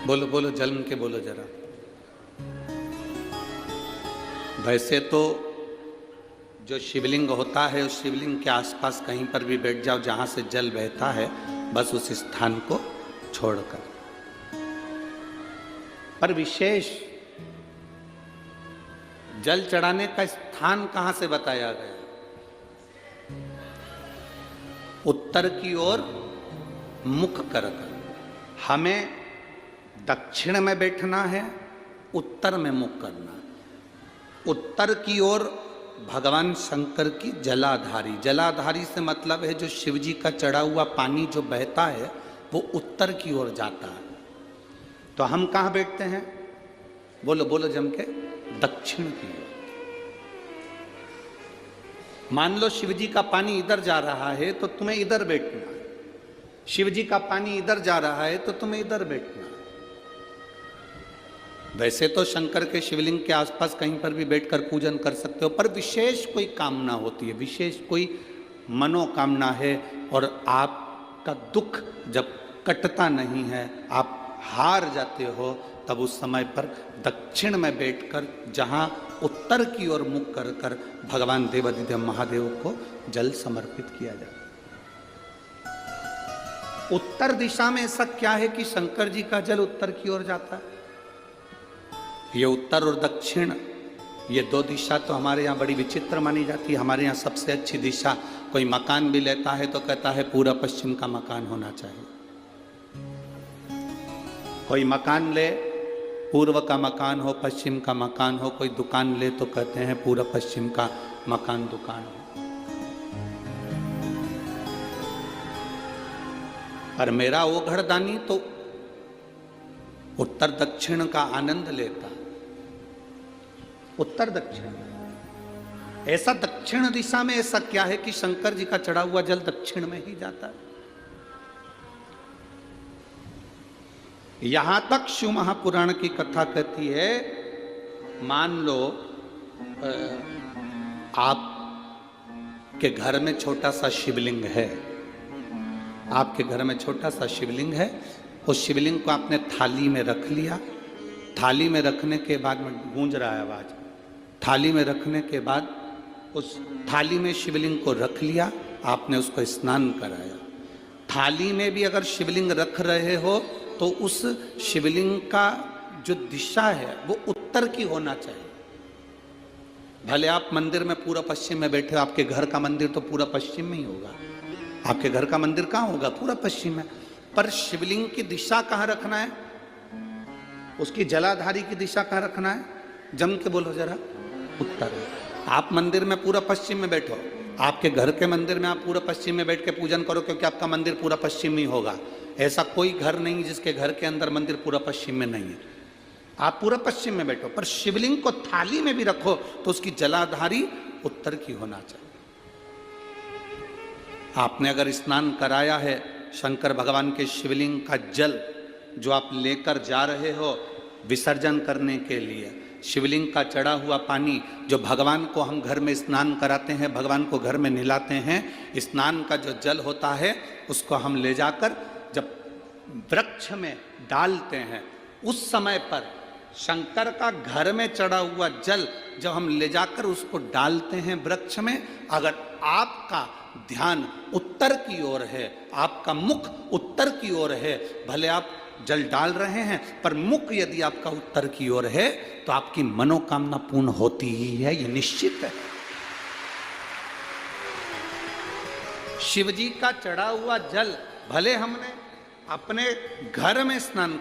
बोलो बोलो, जन्म के बोलो जरा। वैसे तो जो शिवलिंग होता है उस शिवलिंग के आसपास कहीं पर भी बैठ जाओ जहां से जल बहता है, बस उस स्थान को छोड़कर। पर विशेष जल चढ़ाने का स्थान कहां से बताया गया? उत्तर की ओर मुख कर हमें दक्षिण में बैठना है, उत्तर में मुख करना है। उत्तर की ओर भगवान शंकर की जलाधारी, जलाधारी से मतलब है जो शिव जी का चढ़ा हुआ पानी जो बहता है वो उत्तर की ओर जाता है। तो हम कहां बैठते हैं? बोलो बोलो जम के, दक्षिण की ओर। मान लो शिव जी का पानी इधर जा रहा है तो तुम्हें इधर बैठना है, शिव जी का पानी इधर जा रहा है तो तुम्हें इधर बैठना है। वैसे तो शंकर के शिवलिंग के आसपास कहीं पर भी बैठकर पूजन कर सकते हो, पर विशेष कोई कामना होती है, विशेष कोई मनोकामना है और आपका दुख जब कटता नहीं है, आप हार जाते हो, तब उस समय पर दक्षिण में बैठकर जहां उत्तर की ओर मुख कर कर भगवान देवाधिदेव महादेव को जल समर्पित किया जाता है। उत्तर दिशा में ऐसा क्या है कि शंकर जी का जल उत्तर की ओर जाता है? ये उत्तर और दक्षिण, ये दो दिशा तो हमारे यहाँ बड़ी विचित्र मानी जाती है। हमारे यहाँ सबसे अच्छी दिशा, कोई मकान भी लेता है तो कहता है पूरा पश्चिम का मकान होना चाहिए। कोई मकान ले, पूर्व का मकान हो, पश्चिम का मकान हो, कोई दुकान ले तो कहते हैं पूरा पश्चिम का मकान दुकान हो। पर मेरा वो घरदानी तो उत्तर दक्षिण का आनंद लेता, उत्तर दक्षिण। ऐसा दक्षिण दिशा में ऐसा क्या है कि शंकर जी का चढ़ा हुआ जल दक्षिण में ही जाता है? यहां तक शिव महापुराण की कथा कहती है, मान लो आपके घर में छोटा सा शिवलिंग है, आपके घर में छोटा सा शिवलिंग है, उस शिवलिंग को आपने थाली में रख लिया। थाली में रखने के बाद में गूंज रहा है आवाज, थाली में रखने के बाद उस थाली में शिवलिंग को रख लिया, आपने उसको स्नान कराया। थाली में भी अगर शिवलिंग रख रहे हो तो उस शिवलिंग का जो दिशा है वो उत्तर की होना चाहिए। भले आप मंदिर में पूरा पश्चिम में बैठे हो, आपके घर का मंदिर तो पूरा पश्चिम में ही होगा, आपके घर का मंदिर कहाँ होगा? पूरा पश्चिम में। पर शिवलिंग की दिशा कहाँ रखना है? उसकी जलाधारी की दिशा कहाँ रखना है? जम के बोलो जरा, उत्तर। आप मंदिर में पूरा पश्चिम में बैठो, आपके घर के मंदिर में आप पूरा पश्चिम में बैठ के पूजन करो, क्योंकि आपका मंदिर पूरा पश्चिम ही होगा। ऐसा कोई घर नहीं जिसके घर के अंदर मंदिर पूरा पश्चिम में नहीं है। आप पूरा पश्चिम में बैठो, पर शिवलिंग को थाली में भी रखो तो उसकी जलाधारी उत्तर की होना चाहिए। आपने अगर स्नान कराया है, शंकर भगवान के शिवलिंग का जल जो आप लेकर जा रहे हो विसर्जन करने के लिए, शिवलिंग का चढ़ा हुआ पानी जो भगवान को हम घर में स्नान कराते हैं, भगवान को घर में नहलाते हैं, स्नान का जो जल होता है उसको हम ले जाकर जब वृक्ष में डालते हैं, उस समय पर शंकर का घर में चढ़ा हुआ जल जब हम ले जाकर उसको डालते हैं वृक्ष में, अगर आपका ध्यान उत्तर की ओर है, आपका मुख उत्तर की ओर है, भले आप जल डाल रहे हैं पर मुख यदि आपका उत्तर की ओर है तो आपकी मनोकामना पूर्ण होती ही है, ये निश्चित है। शिव जी का चढ़ा हुआ जल भले हमने अपने घर में स्नान